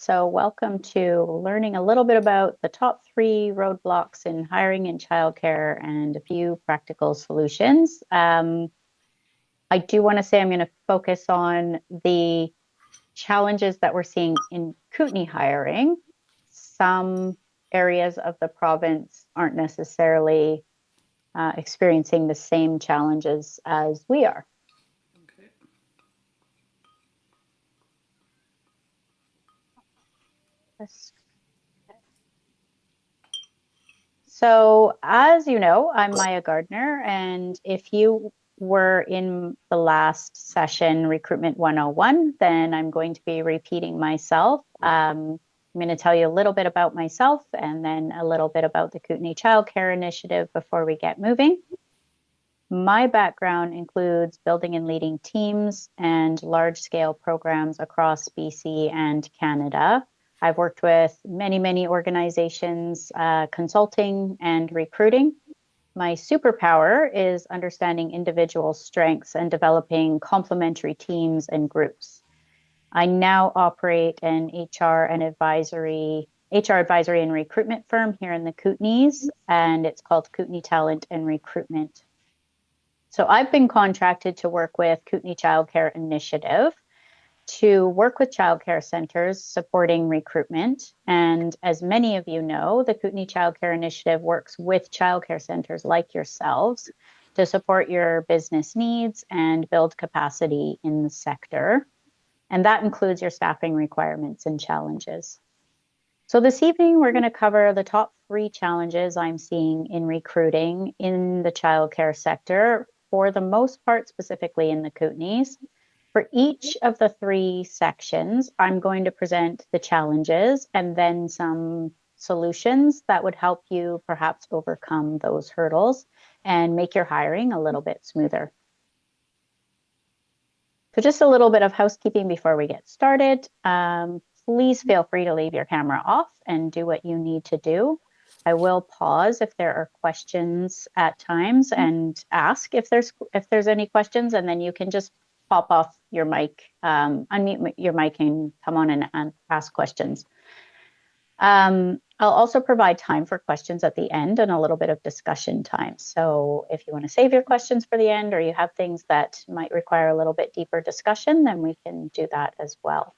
So welcome to learning a little bit about the top 3 roadblocks in hiring in childcare and a few practical solutions. I do want to say I'm going to focus on the challenges that we're seeing in Kootenay hiring. Some areas of the province aren't necessarily experiencing the same challenges as we are. Okay. So, as you know, I'm Maya Gardner, and if you were in the last session, Recruitment 101, then I'm going to be repeating myself. I'm going to tell you a little bit about myself and then a little bit about the Kootenay Childcare Initiative before we get moving. My background includes building and leading teams and large-scale programs across BC and Canada. I've worked with many organizations, consulting and recruiting. My superpower is understanding individual strengths and developing complementary teams and groups. I now operate an HR advisory and recruitment firm here in the Kootenays, and it's called Kootenay Talent and Recruitment. So I've been contracted to work with Kootenay Childcare Initiative to work with childcare centers supporting recruitment. And as many of you know, the Kootenay Childcare Initiative works with childcare centers like yourselves to support your business needs and build capacity in the sector. And that includes your staffing requirements and challenges. So this evening, we're going to cover the top 3 challenges I'm seeing in recruiting in the childcare sector, for the most part, specifically in the Kootenays. For each of the 3 sections, I'm going to present the challenges and then some solutions that would help you perhaps overcome those hurdles and make your hiring a little bit smoother. So just a little bit of housekeeping before we get started. Please feel free to leave your camera off and do what you need to do. I will pause if there are questions at times and ask if there's any questions, and then you can just pop off your mic, unmute your mic and come on and ask questions. I'll also provide time for questions at the end and a little bit of discussion time. So if you want to save your questions for the end, or you have things that might require a little bit deeper discussion, then we can do that as well.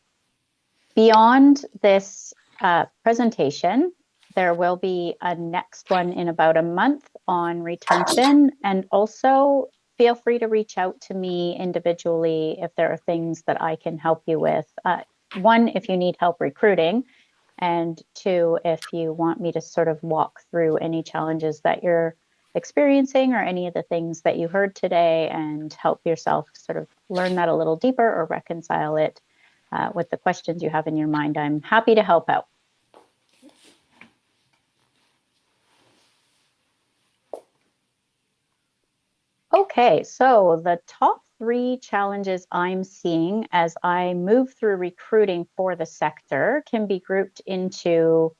Beyond this presentation, there will be a next one in about a month on retention, and also feel free to reach out to me individually if there are things that I can help you with. 1, if you need help recruiting, and 2, if you want me to sort of walk through any challenges that you're experiencing or any of the things that you heard today and help yourself sort of learn that a little deeper or reconcile it with the questions you have in your mind. I'm happy to help out. Okay, so the top 3 challenges I'm seeing as I move through recruiting for the sector can be grouped into,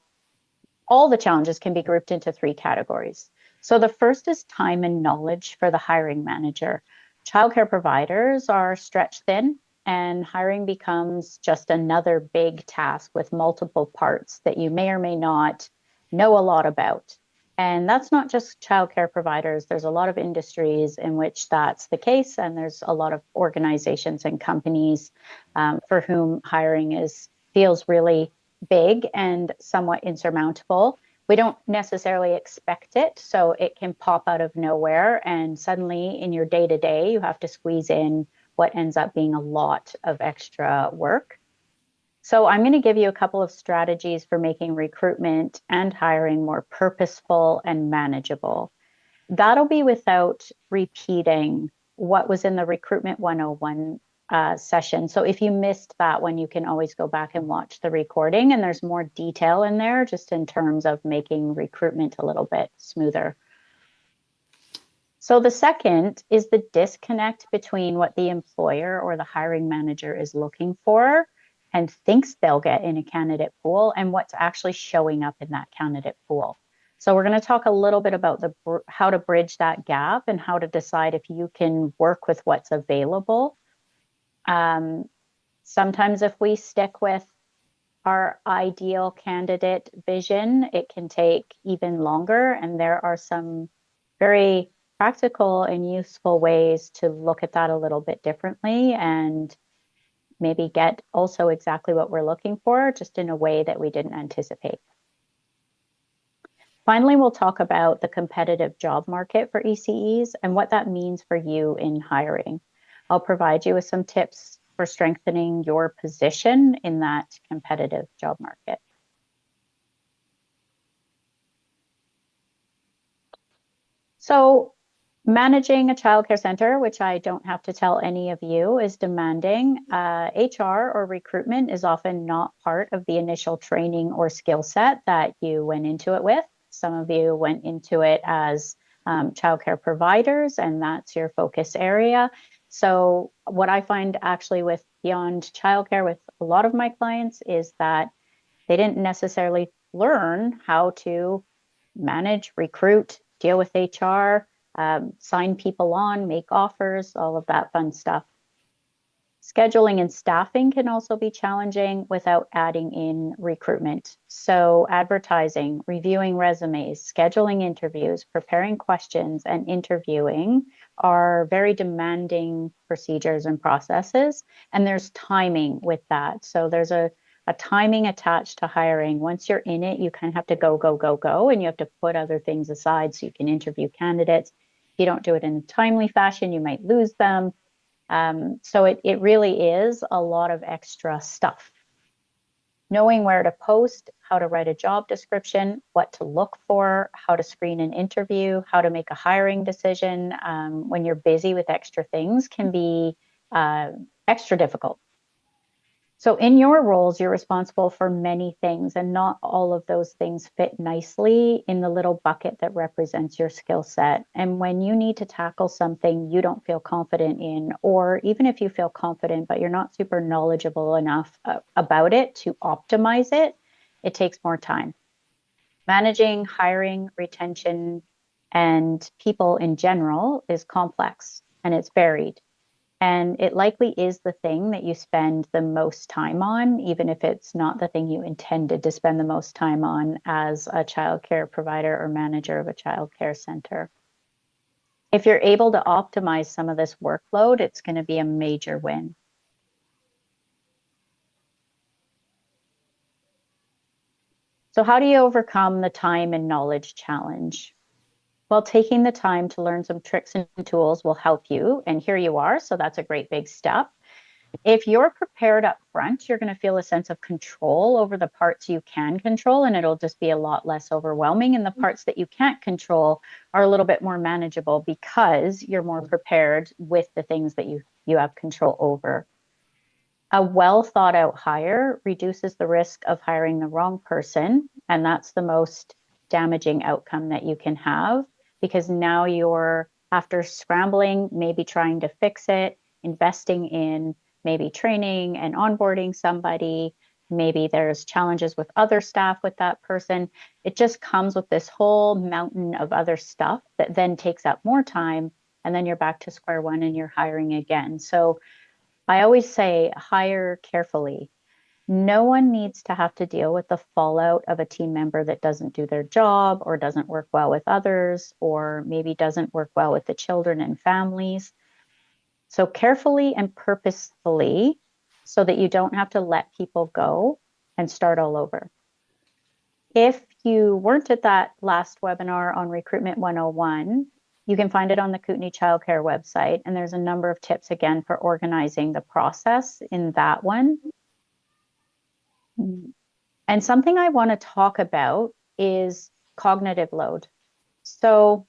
all the challenges can be grouped into 3 categories. So the first is time and knowledge for the hiring manager. Childcare providers are stretched thin, and hiring becomes just another big task with multiple parts that you may or may not know a lot about. And that's not just childcare providers. There's a lot of industries in which that's the case, and there's a lot of organizations and companies for whom hiring feels really big and somewhat insurmountable. We don't necessarily expect it, so it can pop out of nowhere, and suddenly in your day-to-day, you have to squeeze in what ends up being a lot of extra work. So I'm going to give you a couple of strategies for making recruitment and hiring more purposeful and manageable. That'll be without repeating what was in the Recruitment 101 session. So if you missed that one, you can always go back and watch the recording, and there's more detail in there just in terms of making recruitment a little bit smoother. So the second is the disconnect between what the employer or the hiring manager is looking for and thinks they'll get in a candidate pool and what's actually showing up in that candidate pool. So we're going to talk a little bit about how to bridge that gap and how to decide if you can work with what's available. Sometimes if we stick with our ideal candidate vision, it can take even longer. And there are some very practical and useful ways to look at that a little bit differently and maybe get also exactly what we're looking for, just in a way that we didn't anticipate. Finally, we'll talk about the competitive job market for ECEs and what that means for you in hiring. I'll provide you with some tips for strengthening your position in that competitive job market. So, managing a childcare center, which I don't have to tell any of you, is demanding. HR or recruitment is often not part of the initial training or skill set that you went into it with. Some of you went into it as childcare providers, and that's your focus area. So, what I find actually with beyond childcare with a lot of my clients is that they didn't necessarily learn how to manage, recruit, deal with HR, sign people on, make offers, all of that fun stuff. Scheduling and staffing can also be challenging without adding in recruitment. So, advertising, reviewing resumes, scheduling interviews, preparing questions, and interviewing are very demanding procedures and processes. And there's timing with that. So, there's a timing attached to hiring. Once you're in it, you kind of have to go, go, go, go, and you have to put other things aside so you can interview candidates. If you don't do it in a timely fashion, you might lose them. So it really is a lot of extra stuff. Knowing where to post, how to write a job description, what to look for, how to screen an interview, how to make a hiring decision when you're busy with extra things can be extra difficult. So in your roles, you're responsible for many things, and not all of those things fit nicely in the little bucket that represents your skill set. And when you need to tackle something you don't feel confident in, or even if you feel confident, but you're not super knowledgeable enough about it to optimize it, it takes more time. Managing hiring, retention, and people in general is complex and it's varied. And it likely is the thing that you spend the most time on, even if it's not the thing you intended to spend the most time on as a childcare provider or manager of a childcare center. If you're able to optimize some of this workload, it's going to be a major win. So, how do you overcome the time and knowledge challenge? Well, taking the time to learn some tricks and tools will help you. And here you are. So, that's a great big step. If you're prepared up front, you're going to feel a sense of control over the parts you can control, and it'll just be a lot less overwhelming. And the parts that you can't control are a little bit more manageable because you're more prepared with the things that you have control over. A well thought out hire reduces the risk of hiring the wrong person, and that's the most damaging outcome that you can have because now you're, after scrambling, maybe trying to fix it, investing in maybe training and onboarding somebody. Maybe there's challenges with other staff with that person. It just comes with this whole mountain of other stuff that then takes up more time. And then you're back to square one and you're hiring again. So I always say hire carefully. No one needs to have to deal with the fallout of a team member that doesn't do their job or doesn't work well with others or maybe doesn't work well with the children and families. So carefully and purposefully so that you don't have to let people go and start all over. If you weren't at that last webinar on Recruitment 101, you can find it on the Kootenay Childcare website. And there's a number of tips again for organizing the process in that one. And something I want to talk about is cognitive load. So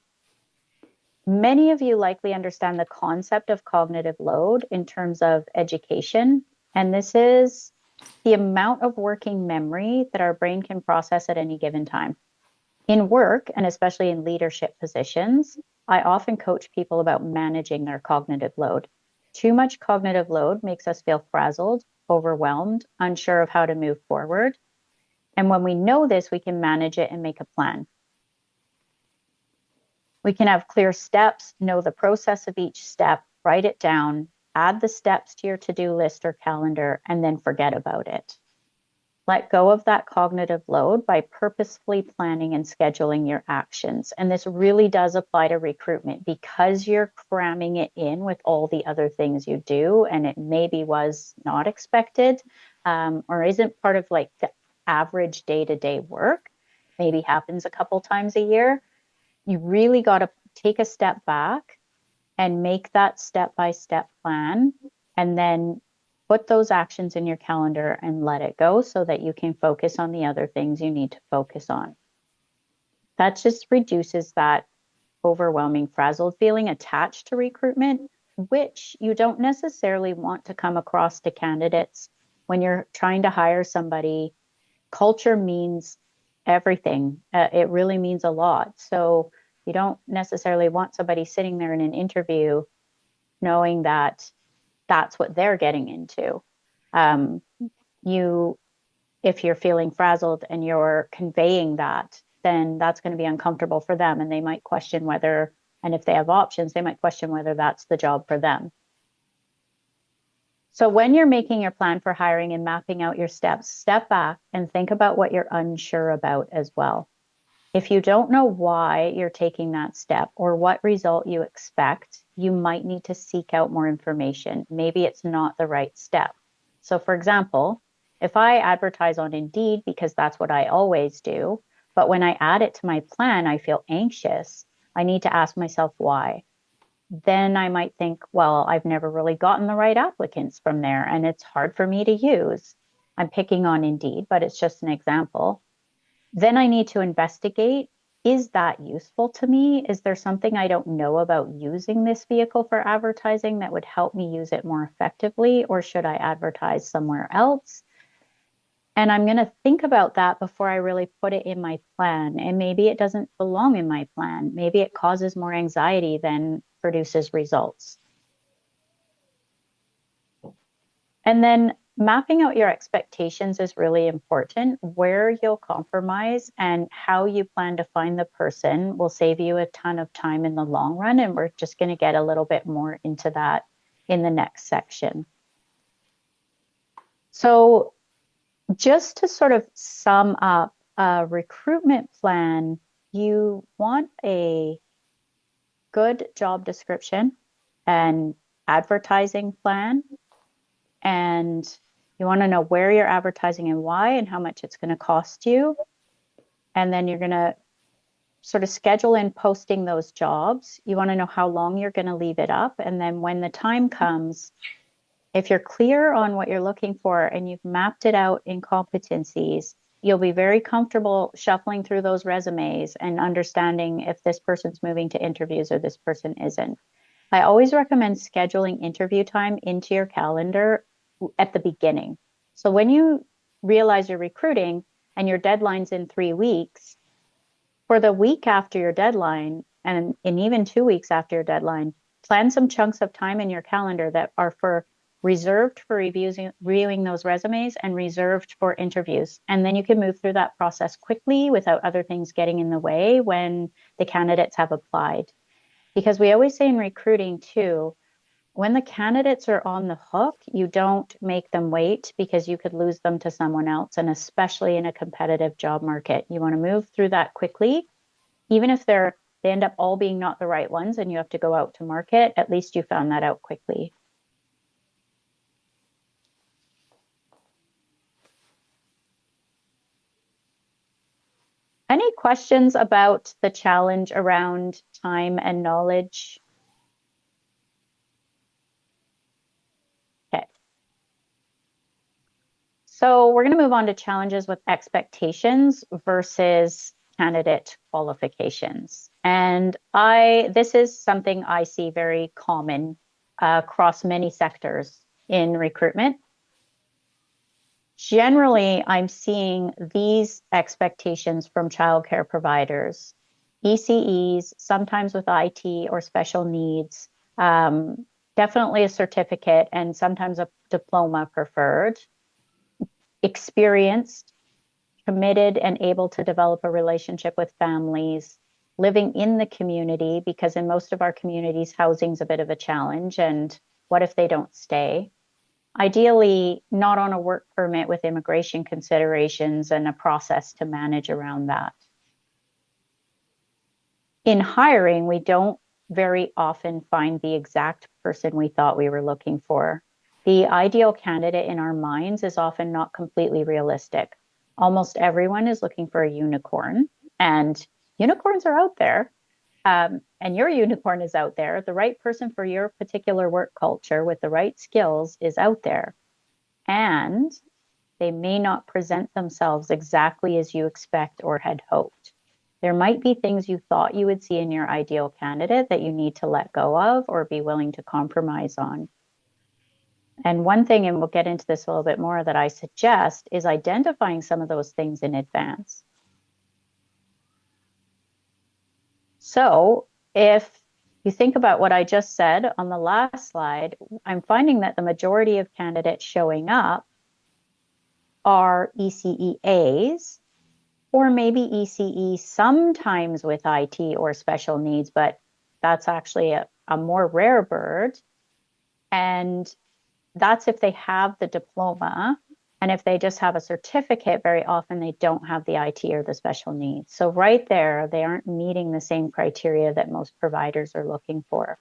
many of you likely understand the concept of cognitive load in terms of education. And this is the amount of working memory that our brain can process at any given time. In work, and especially in leadership positions, I often coach people about managing their cognitive load. Too much cognitive load makes us feel frazzled, overwhelmed, unsure of how to move forward. And when we know this, we can manage it and make a plan. We can have clear steps, know the process of each step, write it down, add the steps to your to-do list or calendar, and then forget about it. Let go of that cognitive load by purposefully planning and scheduling your actions. And this really does apply to recruitment because you're cramming it in with all the other things you do, and it maybe was not expected, or isn't part of like the average day-to-day work, maybe happens a couple times a year. You really got to take a step back and make that step-by-step plan, and then put those actions in your calendar and let it go so that you can focus on the other things you need to focus on. That just reduces that overwhelming, frazzled feeling attached to recruitment, which you don't necessarily want to come across to candidates when you're trying to hire somebody. Culture means everything. It really means a lot. So you don't necessarily want somebody sitting there in an interview knowing that that's what they're getting into. Um, you, if you're feeling frazzled and you're conveying that, then that's going to be uncomfortable for them. And they might question whether, and if they have options, they might question whether that's the job for them. So when you're making your plan for hiring and mapping out your steps, step back and think about what you're unsure about as well. If you don't know why you're taking that step or what result you expect, you might need to seek out more information. Maybe it's not the right step. So, for example, if I advertise on Indeed because that's what I always do, but when I add it to my plan, I feel anxious, I need to ask myself why. Then I might think, well, I've never really gotten the right applicants from there and it's hard for me to use. I'm picking on Indeed, but it's just an example. Then I need to investigate, is that useful to me? Is there something I don't know about using this vehicle for advertising that would help me use it more effectively? Or should I advertise somewhere else? And I'm going to think about that before I really put it in my plan. And maybe it doesn't belong in my plan. Maybe it causes more anxiety than produces results. And then mapping out your expectations is really important. Where you'll compromise and how you plan to find the person will save you a ton of time in the long run. And we're just going to get a little bit more into that in the next section. So, just to sort of sum up a recruitment plan, you want a good job description and advertising plan, and you want to know where you're advertising and why and how much it's going to cost you. And then you're going to sort of schedule in posting those jobs. You want to know how long you're going to leave it up. And then when the time comes, if you're clear on what you're looking for and you've mapped it out in competencies, you'll be very comfortable shuffling through those resumes and understanding if this person's moving to interviews or this person isn't. I always recommend scheduling interview time into your calendar at the beginning. So when you realize you're recruiting and your deadline's in 3 weeks, for the week after your deadline and even 2 weeks after your deadline, plan some chunks of time in your calendar that are for reserved for reviewing those resumes and reserved for interviews. And then you can move through that process quickly without other things getting in the way when the candidates have applied. Because we always say in recruiting too, when the candidates are on the hook, you don't make them wait because you could lose them to someone else. And especially in a competitive job market, you want to move through that quickly. Even if they end up all being not the right ones and you have to go out to market, at least you found that out quickly. Any questions about the challenge around time and knowledge? Okay. So we're going to move on to challenges with expectations versus candidate qualifications. And this is something I see very common across many sectors in recruitment. Generally, I'm seeing these expectations from childcare providers, ECEs, sometimes with IT or special needs, definitely a certificate and sometimes a diploma preferred, experienced, committed, and able to develop a relationship with families, living in the community, because in most of our communities, housing's a bit of a challenge. And what if they don't stay? Ideally, not on a work permit with immigration considerations and a process to manage around that. In hiring, we don't very often find the exact person we thought we were looking for. The ideal candidate in our minds is often not completely realistic. Almost everyone is looking for a unicorn, and unicorns are out there. And your unicorn is out there. The right person for your particular work culture with the right skills is out there. And they may not present themselves exactly as you expect or had hoped. There might be things you thought you would see in your ideal candidate that you need to let go of or be willing to compromise on. And one thing, and we'll get into this a little bit more, that I suggest is identifying some of those things in advance. So if you think about what I just said on the last slide, I'm finding that the majority of candidates showing up are ECEAs or maybe ECE sometimes with IT or special needs, but that's actually a more rare bird. And that's if they have the diploma. And if they just have a certificate, very often they don't have the IT or the special needs. So right there, they aren't meeting the same criteria that most providers are looking for.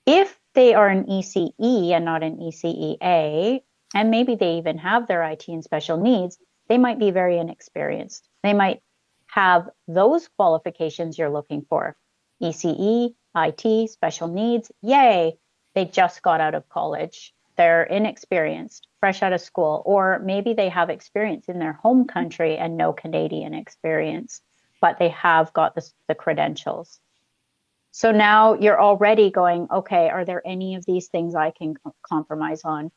If they are an ECE and not an ECEA, and maybe they even have their IT and special needs, they might be very inexperienced. They might have those qualifications you're looking for. ECE, IT, special needs, yay, they just got out of college. They're inexperienced, fresh out of school, or maybe they have experience in their home country and no Canadian experience, but they have got the credentials. So now you're already going, okay, are there any of these things I can compromise on?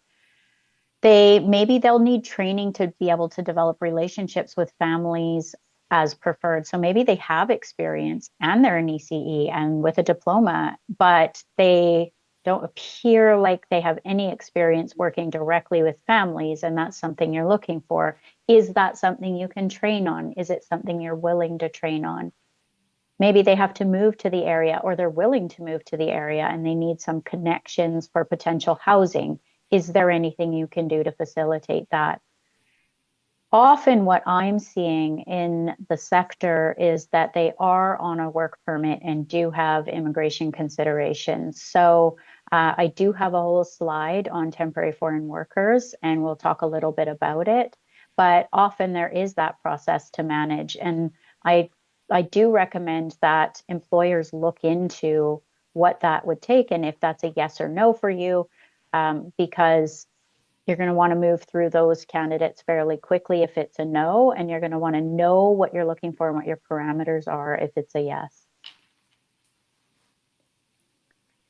Maybe they'll need training to be able to develop relationships with families as preferred. So maybe they have experience and they're an ECE and with a diploma, but they don't appear like they have any experience working directly with families. And that's something you're looking for. Is that something you can train on? Is it something you're willing to train on? Maybe they have to move to the area or they're willing to move to the area and they need some connections for potential housing. Is there anything you can do to facilitate that? Often, what I'm seeing in the sector is that they are on a work permit and do have immigration considerations. So, I do have a whole slide on temporary foreign workers, and we'll talk a little bit about it. But often there is that process to manage. And I, I do recommend that employers look into what that would take and if that's a yes or no for you, because you're going to want to move through those candidates fairly quickly if it's a no, and you're going to want to know what you're looking for and what your parameters are if it's a yes.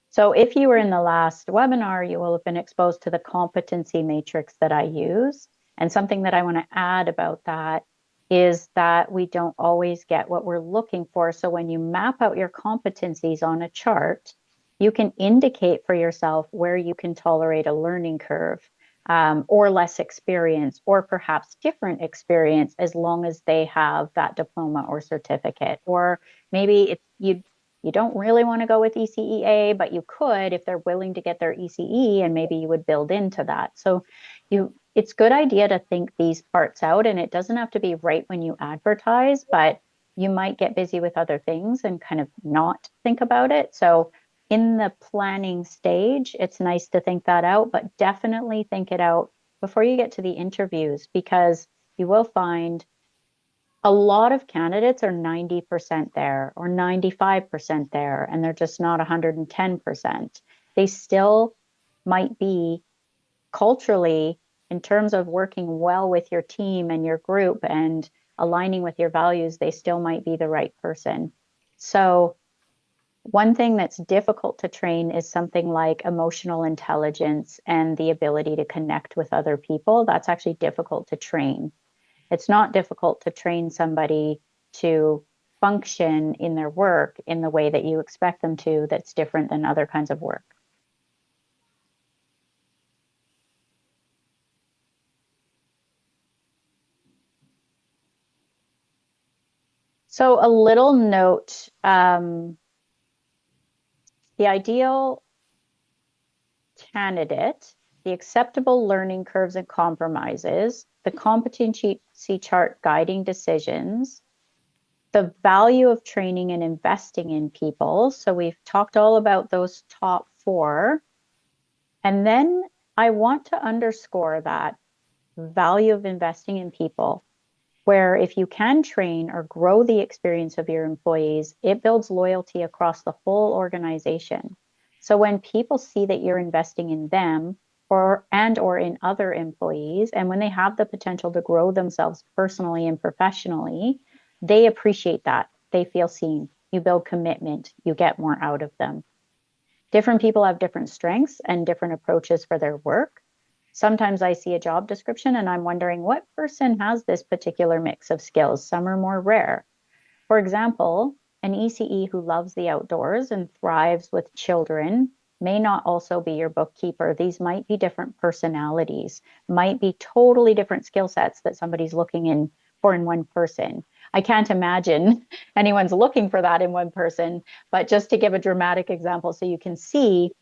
So if you were in the last webinar, you will have been exposed to the competency matrix that I use. And something that I want to add about that is that we don't always get what we're looking for. So when you map out your competencies on a chart, you can indicate for yourself where you can tolerate a learning curve, or less experience, or perhaps different experience as long as they have that diploma or certificate. Or maybe it's you don't really want to go with ECEA, but you could if they're willing to get their ECE, and maybe you would build into that. So it's good idea to think these parts out, and it doesn't have to be right when you advertise, but you might get busy with other things and kind of not think about it. So in the planning stage, it's nice to think that out, but definitely think it out before you get to the interviews, because you will find a lot of candidates are 90% there or 95% there, and they're just not 110%. They still might be culturally, in terms of working well with your team and your group and aligning with your values, they still might be the right person. So one thing that's difficult to train is something like emotional intelligence and the ability to connect with other people. That's actually difficult to train. It's not difficult to train somebody to function in their work in the way that you expect them to, that's different than other kinds of work. So a little note, the ideal candidate the acceptable learning curves and compromises, the competency chart guiding decisions, the value of training and investing in people. So we've talked all about those top four. And then I want to underscore that value of investing in people, where if you can train or grow the experience of your employees, it builds loyalty across the whole organization. So when people see that you're investing in them or in other employees, and when they have the potential to grow themselves personally and professionally, they appreciate that. They feel seen. You build commitment, you get more out of them. Different people have different strengths and different approaches for their work. Sometimes I see a job description and I'm wondering what person has this particular mix of skills. Some are more rare. For example, an ECE who loves the outdoors and thrives with children may not also be your bookkeeper. These might be different personalities, might be totally different skill sets that somebody's looking in for in one person. I can't imagine anyone's looking for that in one person, but just to give a dramatic example so you can see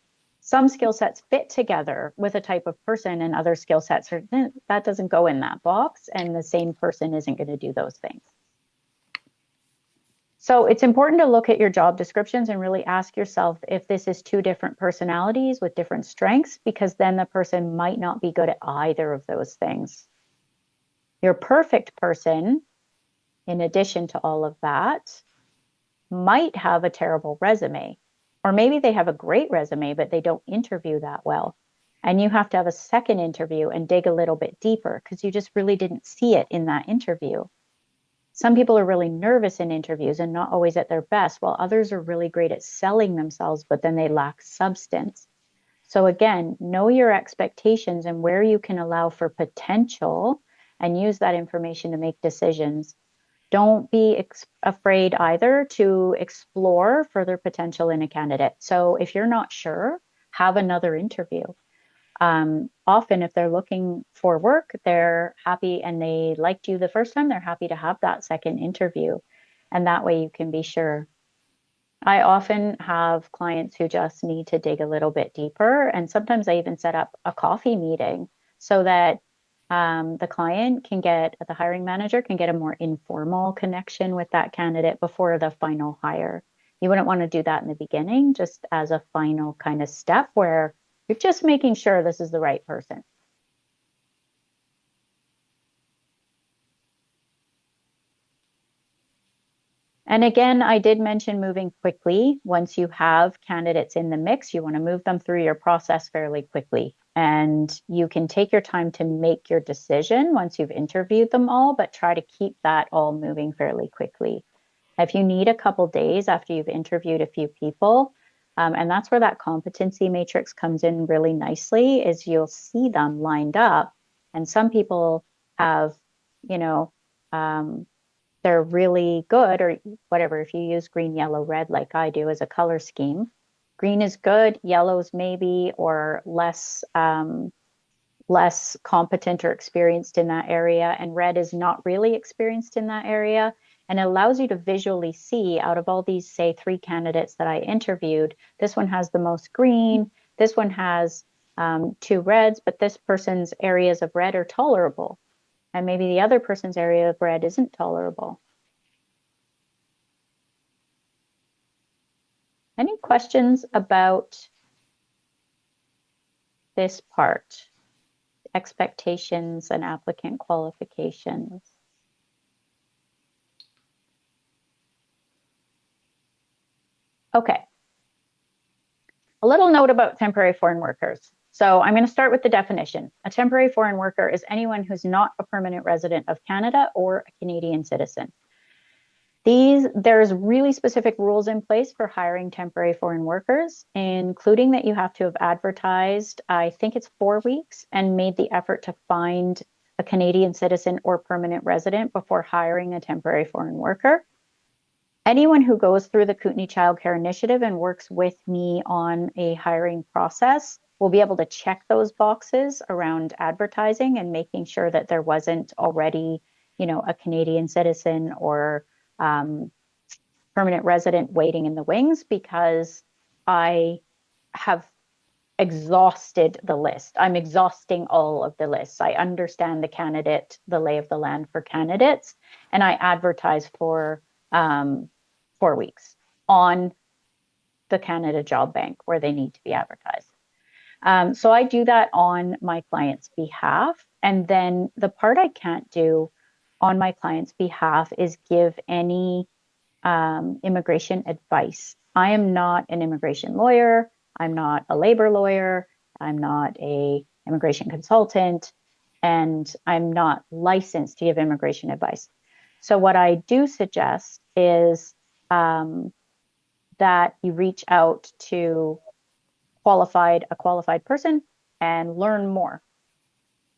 some skill sets fit together with a type of person and other skill sets are that doesn't go in that box and the same person isn't going to do those things. So it's important to look at your job descriptions and really ask yourself if this is two different personalities with different strengths, because then the person might not be good at either of those things. Your perfect person, in addition to all of that, might have a terrible resume, or maybe they have a great resume, but they don't interview that well. And you have to have a second interview and dig a little bit deeper because you just really didn't see it in that interview. Some people are really nervous in interviews and not always at their best, while others are really great at selling themselves, but then they lack substance. So again, know your expectations and where you can allow for potential and use that information to make decisions. Don't be afraid either to explore further potential in a candidate. So if you're not sure, have another interview. Often, if they're looking for work, they're happy and they liked you the first time, they're happy to have that second interview. And that way you can be sure. I often have clients who just need to dig a little bit deeper. And sometimes I even set up a coffee meeting so that the client can get, the hiring manager can get a more informal connection with that candidate before the final hire. You wouldn't want to do that in the beginning, just as a final kind of step where you're just making sure this is the right person. And again, I did mention moving quickly. Once you have candidates in the mix, you want to move them through your process fairly quickly. And you can take your time to make your decision once you've interviewed them all, but try to keep that all moving fairly quickly. If you need a couple days after you've interviewed a few people, and that's where that competency matrix comes in really nicely, is you'll see them lined up. And some people have, you know, they're really good or whatever. If you use green, yellow, red, like I do as a color scheme, green is good, yellow's maybe, or less competent or experienced in that area, and red is not really experienced in that area. And it allows you to visually see out of all these, say, three candidates that I interviewed, this one has the most green, this one has two reds, but this person's areas of red are tolerable. And maybe the other person's area of red isn't tolerable. Any questions about this part? Expectations and applicant qualifications. Okay. A little note about temporary foreign workers. So I'm going to start with the definition. A temporary foreign worker is anyone who's not a permanent resident of Canada or a Canadian citizen. There's really specific rules in place for hiring temporary foreign workers, including that you have to have advertised, I think it's 4 weeks, and made the effort to find a Canadian citizen or permanent resident before hiring a temporary foreign worker. Anyone who goes through the Kootenay Childcare Initiative and works with me on a hiring process will be able to check those boxes around advertising and making sure that there wasn't already, a Canadian citizen or permanent resident waiting in the wings, because I have exhausted the list. I'm exhausting all of the lists. I understand the candidate, the lay of the land for candidates, and I advertise for 4 weeks on the Canada Job Bank where they need to be advertised. So I do that on my client's behalf. And then the part I can't do on my client's behalf is give any immigration advice. I am not an immigration lawyer. I'm not a labor lawyer. I'm not a immigration consultant, and I'm not licensed to give immigration advice. So what I do suggest is that you reach out to a qualified person and learn more.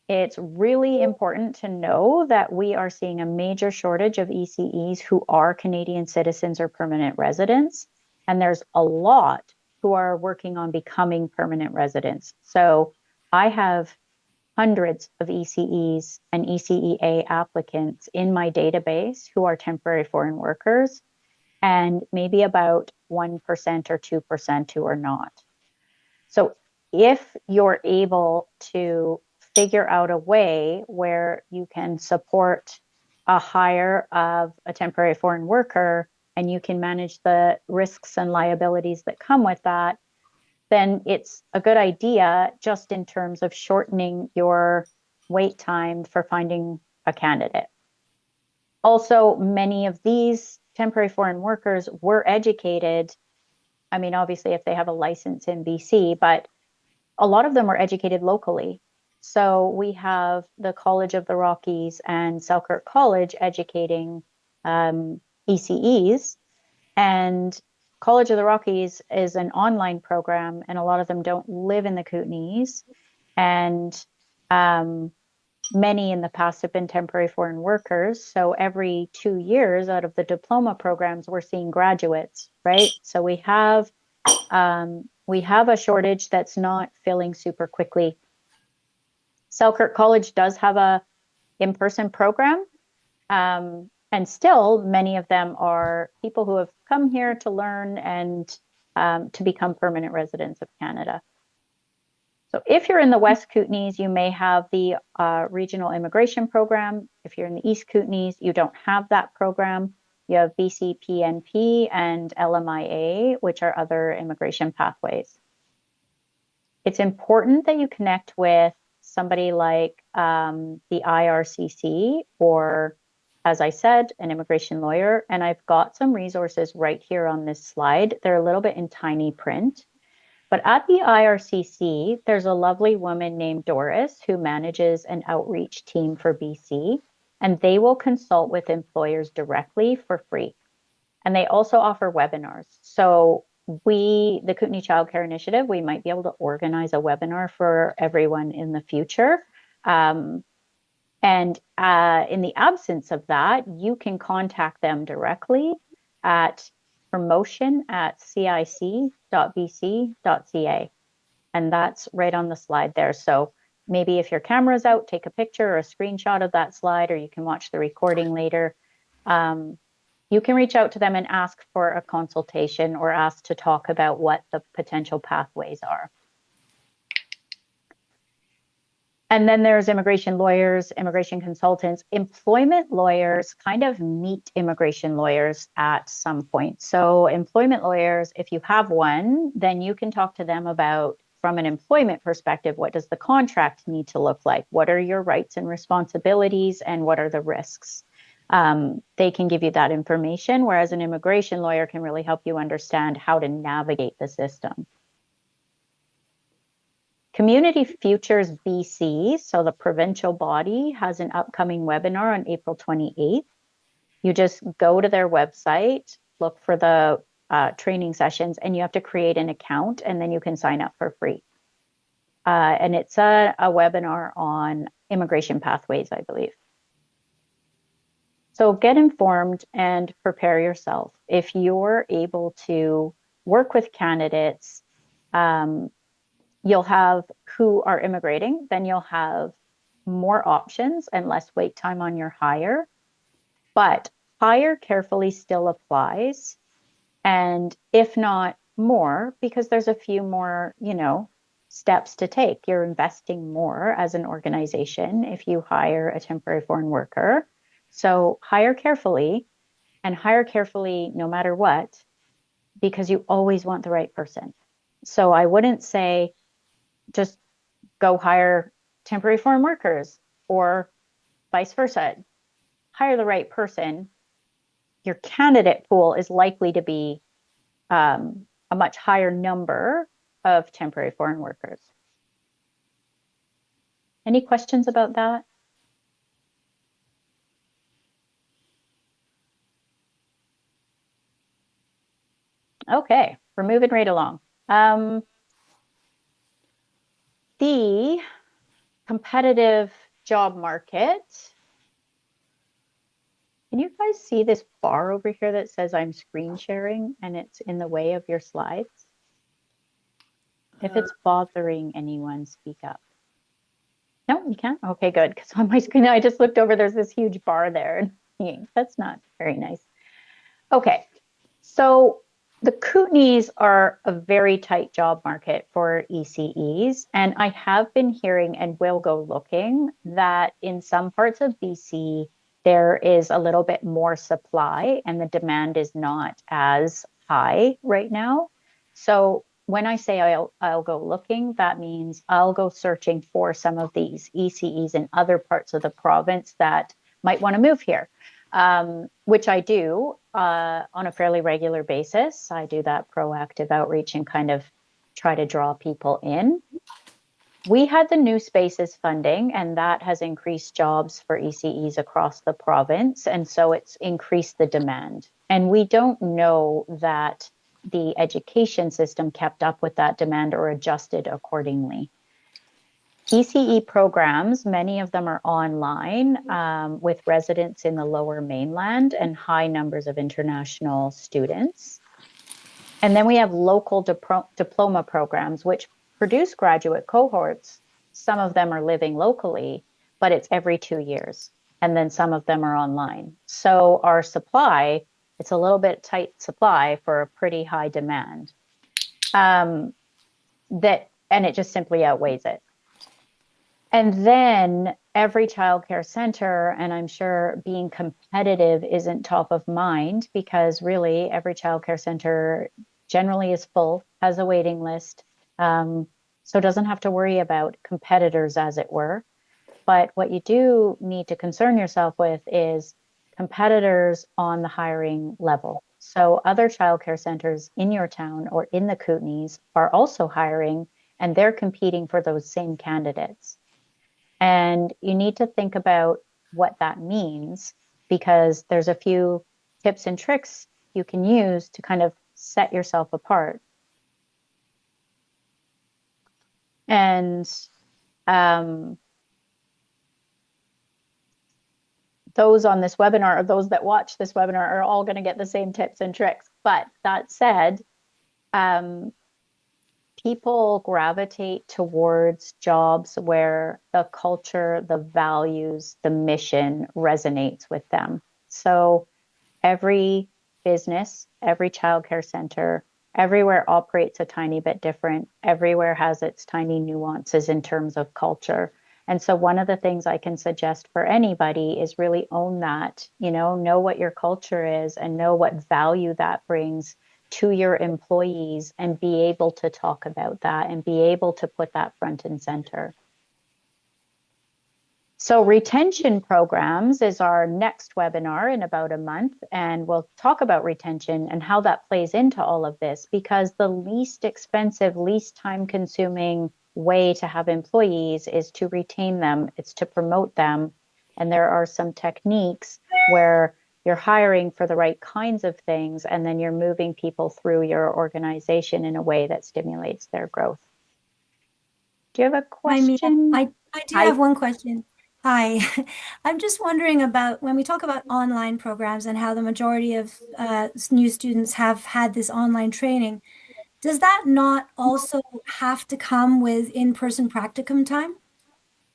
It's really important to know that we are seeing a major shortage of ECEs who are Canadian citizens or permanent residents. And there's a lot who are working on becoming permanent residents. So I have hundreds of ECEs and ECEA applicants in my database who are temporary foreign workers, and maybe about 1% or 2% who are not. So if you're able to figure out a way where you can support a hire of a temporary foreign worker and you can manage the risks and liabilities that come with that, then it's a good idea just in terms of shortening your wait time for finding a candidate. Also, many of these temporary foreign workers were educated. I mean, obviously, if they have a license in BC, but a lot of them are educated locally. So we have the College of the Rockies and Selkirk College educating ECEs. And College of the Rockies is an online program, and a lot of them don't live in the Kootenays. And um, many in the past have been temporary foreign workers. So every 2 years out of the diploma programs, we're seeing graduates, right? So we have a shortage that's not filling super quickly. Selkirk College does have a in-person program, and still many of them are people who have come here to learn and to become permanent residents of Canada. So if you're in the West Kootenays, you may have the regional immigration program. If you're in the East Kootenays, you don't have that program. You have BCPNP and LMIA, which are other immigration pathways. It's important that you connect with somebody like the IRCC or, as I said, an immigration lawyer. And I've got some resources right here on this slide. They're a little bit in tiny print. But at the IRCC, there's a lovely woman named Doris who manages an outreach team for BC, and they will consult with employers directly for free. And they also offer webinars. So the Kootenay Childcare Initiative, we might be able to organize a webinar for everyone in the future. And in the absence of that, you can contact them directly at promotion@cic.bc.ca. And that's right on the slide there. So maybe if your camera's out, take a picture or a screenshot of that slide, or you can watch the recording later. You can reach out to them and ask for a consultation or ask to talk about what the potential pathways are. And then there's immigration lawyers, immigration consultants. Employment lawyers kind of meet immigration lawyers at some point. So employment lawyers, if you have one, then you can talk to them about, from an employment perspective, what does the contract need to look like? What are your rights and responsibilities, and what are the risks? They can give you that information, whereas an immigration lawyer can really help you understand how to navigate the system. Community Futures BC, so the provincial body, has an upcoming webinar on April 28th. You just go to their website, look for the training sessions, and you have to create an account, and then you can sign up for free. And it's a webinar on immigration pathways, I believe. So get informed and prepare yourself. If you're able to work with candidates, you'll have who are immigrating, then you'll have more options and less wait time on your hire. But hire carefully still applies. And if not more, because there's a few more, steps to take. You're investing more as an organization if you hire a temporary foreign worker. So hire carefully and hire carefully no matter what, because you always want the right person. So I wouldn't say just go hire temporary foreign workers or vice versa. Hire the right person. Your candidate pool is likely to be a much higher number of temporary foreign workers. Any questions about that? Okay, we're moving right along. The competitive job market. Can you guys see this bar over here that says I'm screen sharing and it's in the way of your slides? If it's bothering anyone, speak up. No, you can't? Okay, good. Because on my screen, I just looked over, there's this huge bar there. That's not very nice. Okay, so the Kootenays are a very tight job market for ECEs, and I have been hearing and will go looking that in some parts of BC, there is a little bit more supply and the demand is not as high right now. So when I say I'll go looking, that means I'll go searching for some of these ECEs in other parts of the province that might want to move here, which I do on a fairly regular basis. I do that proactive outreach and kind of try to draw people in. We had the new spaces funding, and that has increased jobs for ECEs across the province. And so it's increased the demand. And we don't know that the education system kept up with that demand or adjusted accordingly. ECE programs, many of them are online with residents in the lower mainland and high numbers of international students. And then we have local diploma programs, which produce graduate cohorts. Some of them are living locally, but it's every 2 years. And then some of them are online. So our supply, it's a little bit tight supply for a pretty high demand. And it just simply outweighs it. And then every childcare center, and I'm sure being competitive isn't top of mind because really every childcare center generally is full, has a waiting list, so doesn't have to worry about competitors, as it were. But what you do need to concern yourself with is competitors on the hiring level. So other childcare centers in your town or in the Kootenays are also hiring, and they're competing for those same candidates. And you need to think about what that means because there's a few tips and tricks you can use to kind of set yourself apart. And those on this webinar or those that watch this webinar are all going to get the same tips and tricks. But that said, people gravitate towards jobs where the culture, the values, the mission resonates with them. So every business, every childcare center, everywhere operates a tiny bit different. Everywhere has its tiny nuances in terms of culture. And so one of the things I can suggest for anybody is really own that, know what your culture is and know what value that brings to your employees and be able to talk about that and be able to put that front and center. So retention programs is our next webinar in about a month, and we'll talk about retention and how that plays into all of this, because the least expensive, least time-consuming way to have employees is to retain them, it's to promote them. And there are some techniques where you're hiring for the right kinds of things, and then you're moving people through your organization in a way that stimulates their growth. Do you have a question? I do have one question. Hi. I'm just wondering about when we talk about online programs and how the majority of new students have had this online training, does that not also have to come with in-person practicum time?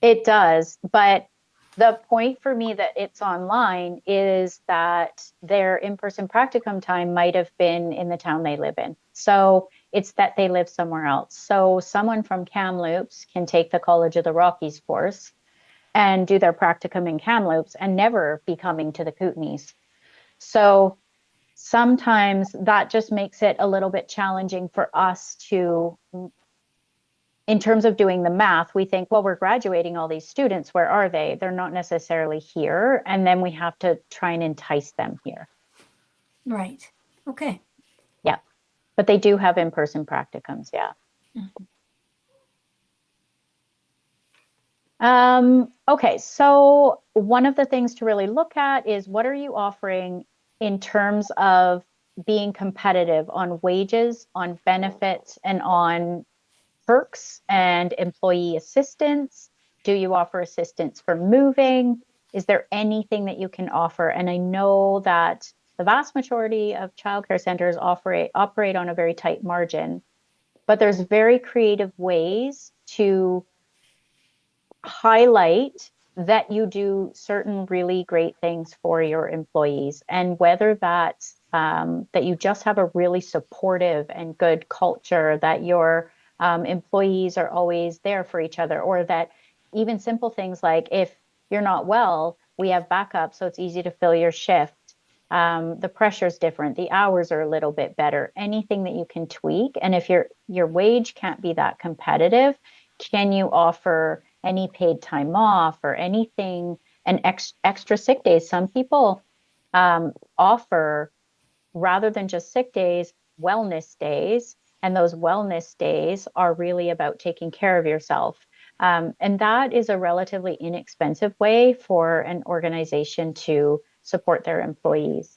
It does, but the point for me that it's online is that their in-person practicum time might have been in the town they live in. So It's that they live somewhere else. So someone from Kamloops can take the College of the Rockies course and do their practicum in Kamloops and never be coming to the Kootenays. So sometimes that just makes it a little bit challenging for us to, in terms of doing the math, we think, well, we're graduating all these students. Where are they? They're not necessarily here. And then we have to try and entice them here. Right. Okay. Yeah. But they do have in-person practicums. Yeah. Okay, so one of the things to really look at is what are you offering in terms of being competitive on wages, on benefits, and on perks and employee assistance? Do you offer assistance for moving? Is there anything that you can offer? And I know that the vast majority of childcare centers operate on a very tight margin, but there's very creative ways to highlight that you do certain really great things for your employees, and whether that's that you just have a really supportive and good culture, that your employees are always there for each other, or that even simple things like if you're not well, we have backup, so it's easy to fill your shift. The pressure's different, the hours are a little bit better. Anything that you can tweak, and if your wage can't be that competitive, can you offer any paid time off or anything, and extra sick days? Some people offer, rather than just sick days, wellness days. And those wellness days are really about taking care of yourself. And that is a relatively inexpensive way for an organization to support their employees.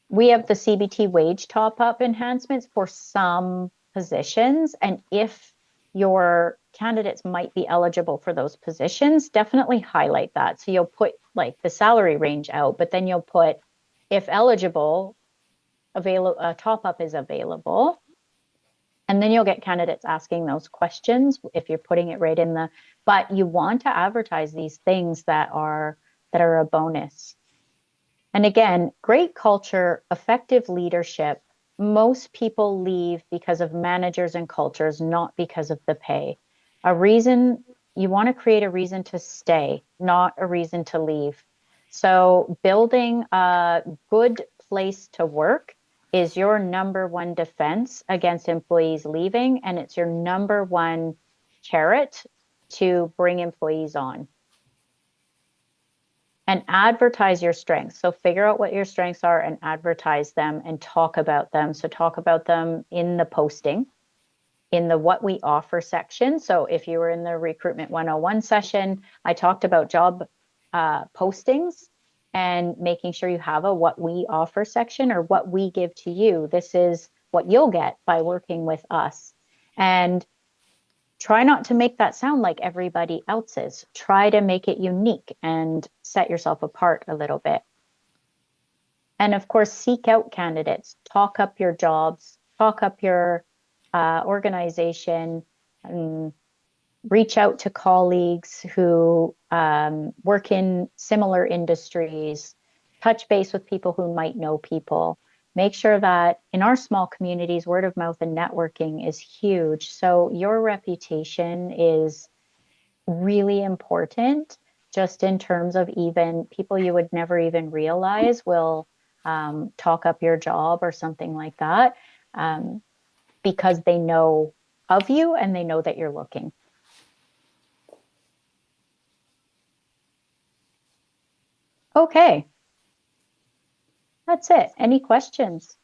We have the CBT wage top up enhancements for some positions. And if your candidates might be eligible for those positions, definitely highlight that. So you'll put like the salary range out, but then you'll put, if eligible, top up is available. And then you'll get candidates asking those questions if you're putting it right in the, but you want to advertise these things that are a bonus. And again, great culture, effective leadership. Most people leave because of managers and cultures, not because of the pay. A reason, you want to create a reason to stay, not a reason to leave. So building a good place to work is your number one defense against employees leaving, and it's your number one carrot to bring employees on. And advertise your strengths. So figure out what your strengths are and advertise them and talk about them. So talk about them in the posting, in the what we offer section. So if you were in the Recruitment 101 session, I talked about job postings and making sure you have a what we offer section, or what we give to you. This is what you'll get by working with us. And try not to make that sound like everybody else's. Try to make it unique and set yourself apart a little bit. And of course, seek out candidates, talk up your jobs, talk up your organization, and reach out to colleagues who work in similar industries, touch base with people who might know people. Make sure that in our small communities, word of mouth and networking is huge. So your reputation is really important, just in terms of even people you would never even realize will talk up your job or something like that, um, because they know of you and they know that you're looking. Okay, that's it. Any questions?